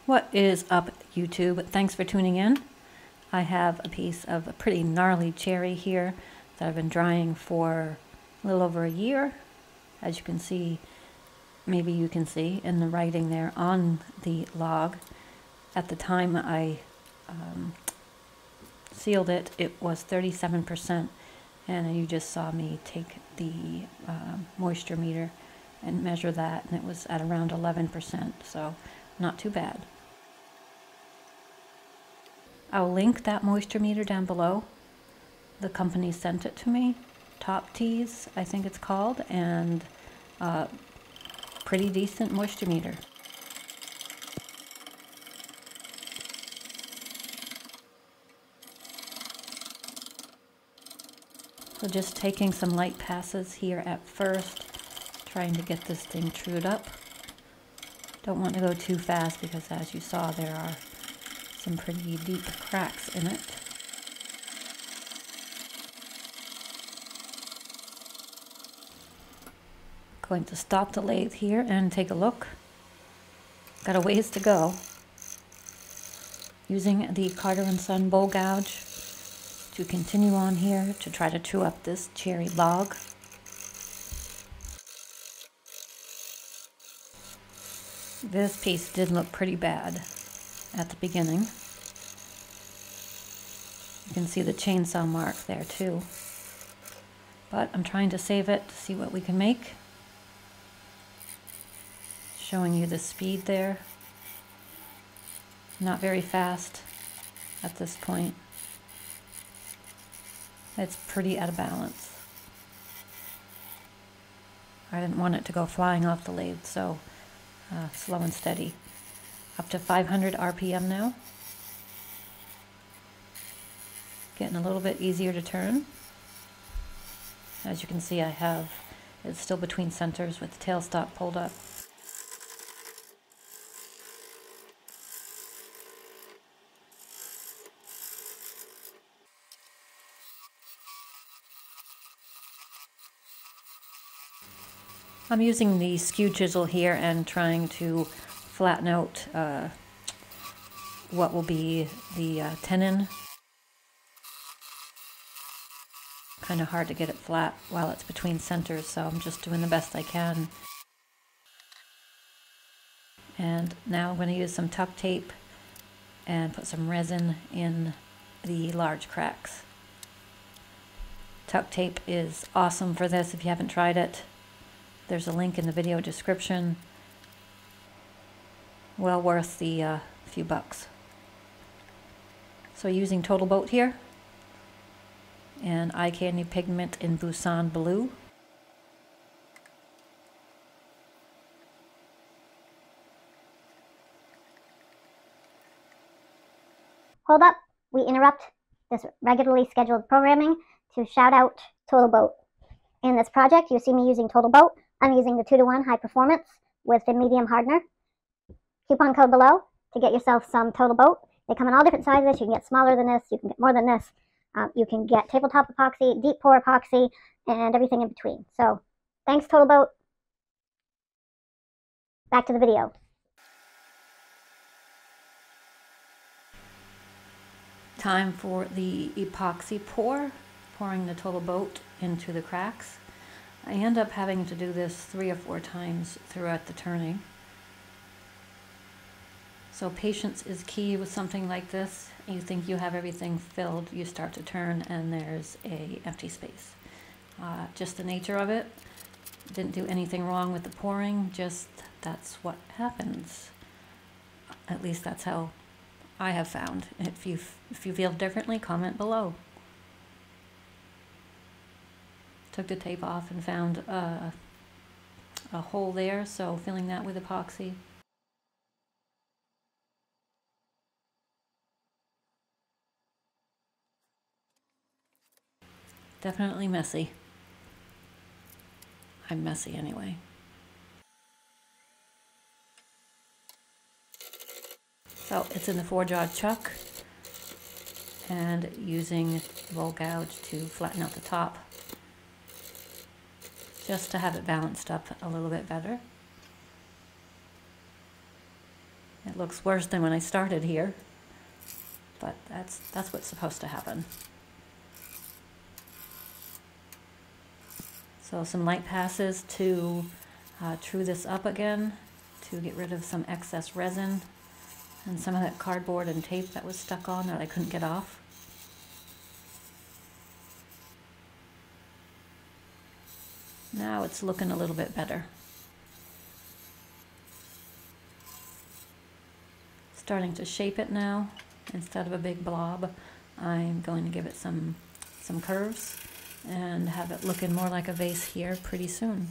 What is up, YouTube? Thanks for tuning in. I have a piece of a pretty gnarly cherry here that I've been drying for a little over a year. As you can see, maybe you can see in the writing there on the log. At the time I sealed it, it was 37%, and you just saw me take the moisture meter and measure that, and it was at around 11%, so not too bad. I'll link that moisture meter down below. The company sent it to me, TOPTES I think it's called, and pretty decent moisture meter. So just taking some light passes here at first, trying to get this thing trued up. Don't want to go too fast because, as you saw, there are some pretty deep cracks in it. Going to stop the lathe here and take a look. Got a ways to go. Using the Carter & Son bowl gouge to continue on here to try to true up this cherry log. This piece did look pretty bad at the beginning. You can see the chainsaw mark there too. But I'm trying to save it to see what we can make. Showing you the speed there. Not very fast at this point. It's pretty out of balance. I didn't want it to go flying off the lathe, so slow and steady. Up to 500 RPM now. Getting a little bit easier to turn. As you can see, it's still between centers with the tailstock pulled up. I'm using the skew chisel here and trying to flatten out what will be the tenon. Kind of hard to get it flat while it's between centers, so I'm just doing the best I can. And now I'm going to use some tuck tape and put some resin in the large cracks. Tuck tape is awesome for this if you haven't tried it. There's a link in the video description. Well worth the few bucks. So using Total Boat here, and Eye Candy Pigment in Busan Blue. Hold up, we interrupt this regularly scheduled programming to shout out Total Boat. In this project, you see me using Total Boat. I'm using the 2-to-1 high performance with the medium hardener. Coupon code below to get yourself some Total Boat. They come in all different sizes. You can get smaller than this, you can get more than this. You can get tabletop epoxy, deep pour epoxy, and everything in between. So thanks, Total Boat. Back to the video. Time for the epoxy pour, pouring the Total Boat into the cracks. I end up having to do this 3 or 4 times throughout the turning. So patience is key with something like this. You think you have everything filled, you start to turn and there's an empty space. Just the nature of it. Didn't do anything wrong with the pouring, just that's what happens. At least that's how I have found. If you feel differently, comment below. Took the tape off and found a hole there, so filling that with epoxy. Definitely messy. I'm messy anyway. So it's in the 4-jaw chuck and using bowl gouge to flatten out the top, just to have it balanced up a little bit better. It looks worse than when I started here, but that's what's supposed to happen. So some light passes to true this up again, to get rid of some excess resin and some of that cardboard and tape that was stuck on that I couldn't get off. Now it's looking a little bit better. Starting to shape it now. Instead of a big blob, I'm going to give it some curves and have it looking more like a vase here pretty soon.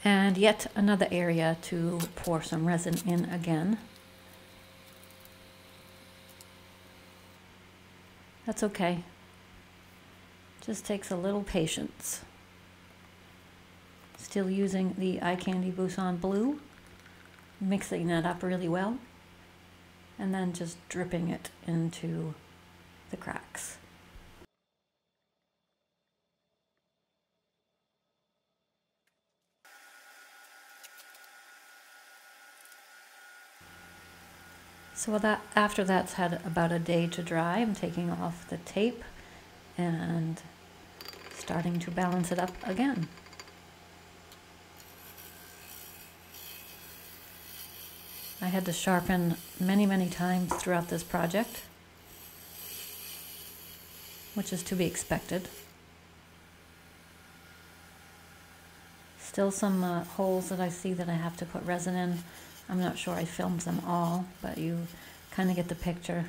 And yet another area to pour some resin in again. That's okay. Just takes a little patience. Still using the Eye Candy Busan Blue, mixing that up really well, and then just dripping it into the cracks. So after that's had about a day to dry, I'm taking off the tape and starting to balance it up again. I had to sharpen many times throughout this project, which is to be expected. Still some holes that I see that I have to put resin in. I'm not sure I filmed them all, but you kind of get the picture.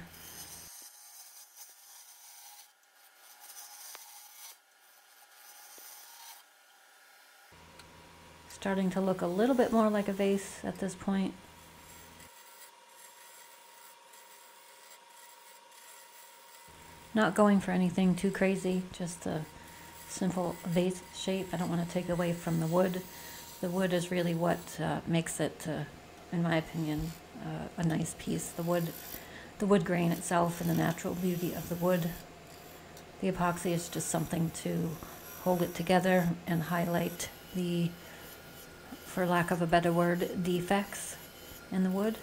Starting to look a little bit more like a vase at this point. Not going for anything too crazy, just a simple vase shape. I don't want to take away from the wood. The wood is really what makes it, in my opinion, a nice piece. The wood grain itself and the natural beauty of the wood. The epoxy is just something to hold it together and highlight the, for lack of a better word, defects in the wood.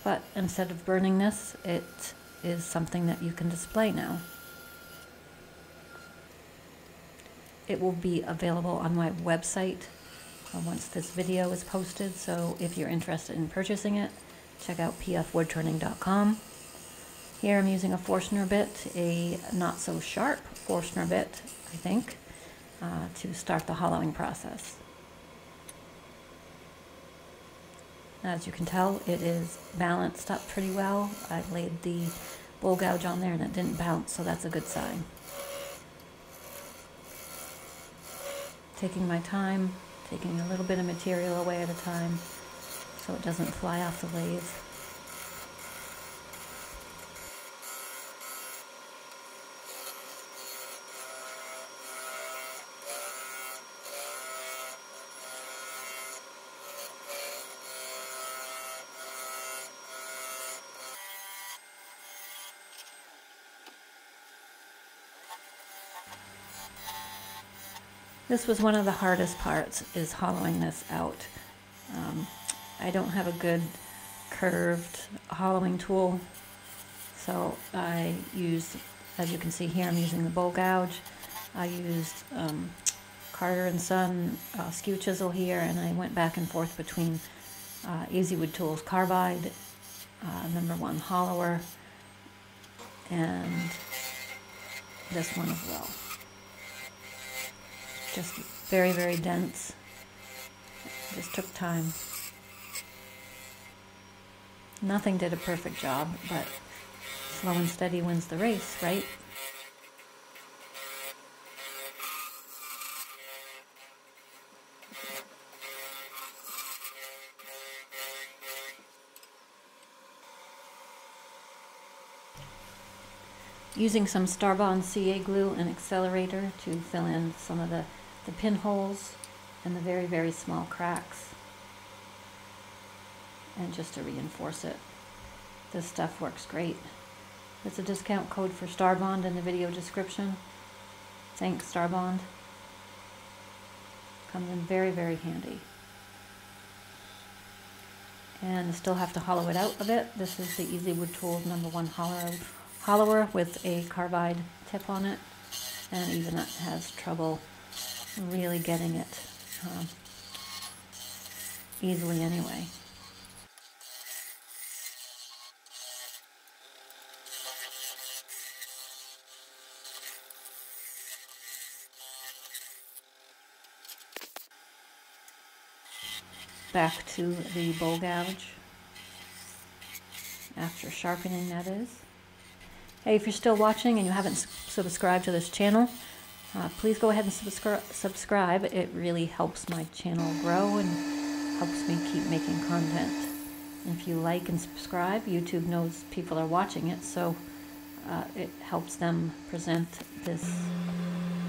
But instead of burning this, it is something that you can display now. It will be available on my website once this video is posted, so if you're interested in purchasing it, check out pfwoodturning.com. Here I'm using a Forstner bit, a not so sharp Forstner bit, I think, to start the hollowing process. As you can tell, it is balanced up pretty well. I laid the bowl gouge on there and it didn't bounce, so that's a good sign. Taking my time, taking a little bit of material away at a time so it doesn't fly off the lathe. This was one of the hardest parts, is hollowing this out. I don't have a good curved hollowing tool, so I used, as you can see here, I'm using the bowl gouge. I used Carter & Son skew chisel here, and I went back and forth between Easy Wood Tools Carbide, #1 hollower, and this one as well. Just very dense. Just took time. Nothing did a perfect job, but slow and steady wins the race, right? Using some Starbond CA glue and accelerator to fill in some of the pinholes and the very small cracks. and just to reinforce it. This stuff works great. There's a discount code for Starbond in the video description. Thanks, Starbond. Comes in very, very handy. And still have to hollow it out a bit. This is the Easy Wood Tools #1 hollower with a carbide tip on it, and even that has trouble really getting it easily anyway. Back to the bowl gouge after sharpening, that is. Hey, if you're still watching and you haven't subscribed to this channel, please go ahead and subscribe. It really helps my channel grow and helps me keep making content. And if you like and subscribe, YouTube knows people are watching it, so it helps them present this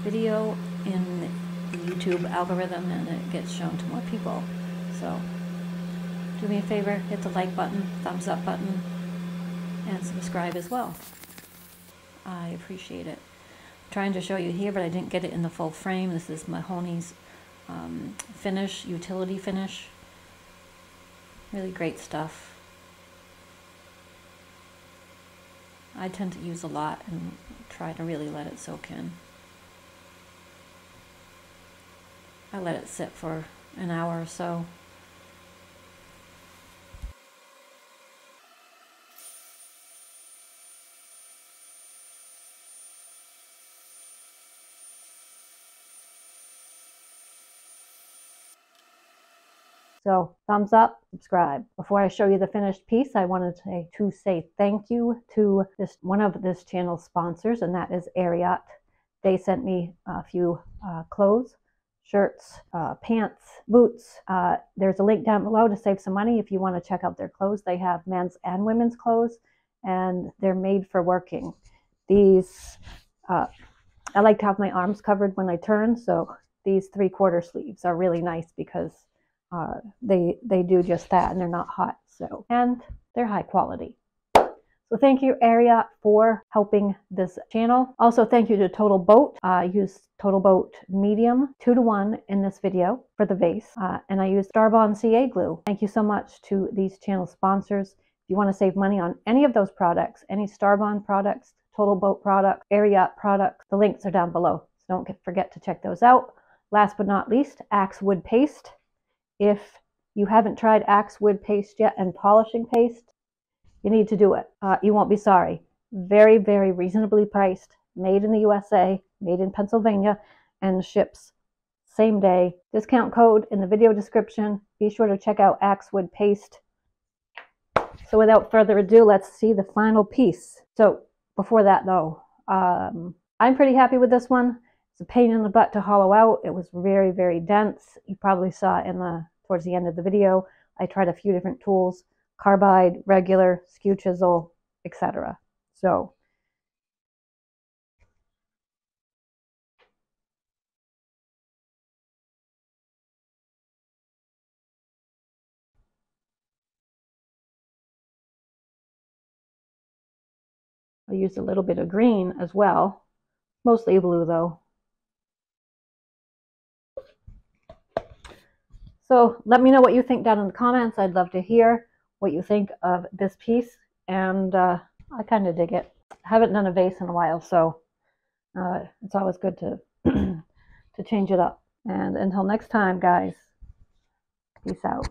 video in the YouTube algorithm, and it gets shown to more people. So do me a favor, hit the like button, thumbs up button, and subscribe as well. I appreciate it. I'm trying to show you here, but I didn't get it in the full frame. This is Mahoney's finish, utility finish. Really great stuff. I tend to use a lot and try to really let it soak in. I let it sit for an hour or so. So thumbs up, subscribe. Before I show you the finished piece, I wanted to say thank you to one of this channel's sponsors, and that is Ariat. They sent me a few clothes, shirts, pants, boots. There's a link down below to save some money if you want to check out their clothes. They have men's and women's clothes, and they're made for working. These, I like to have my arms covered when I turn, so these 3/4 sleeves are really nice because they do just that, and they're not hot, so, and they're high quality. So thank you, Ariat, for helping this channel. Also, thank you to Total Boat. I used Total Boat medium 2:1 in this video for the vase, and I used Starbond CA glue. Thank you so much to these channel sponsors. If you want to save money on any of those products, any Starbond products, Total Boat products, Ariat products, the links are down below, so don't forget to check those out. Last but not least, Axe Wood Paste. If you haven't tried Axe Wood Paste yet and polishing paste, you need to do it. You won't be sorry. Very, very reasonably priced, made in the USA, made in Pennsylvania, and ships same day. Discount code in the video description. Be sure to check out Axe Wood Paste. So without further ado, let's see the final piece. So before that though, I'm pretty happy with this one. It's a pain in the butt to hollow out. It was very, very dense. You probably saw in towards the end of the video. I tried a few different tools, carbide, regular, skew chisel, etc. So I used a little bit of green as well, mostly blue though. So let me know what you think down in the comments. I'd love to hear what you think of this piece, and I kind of dig it. I haven't done a vase in a while, so it's always good to to change it up. And until next time, guys, peace out.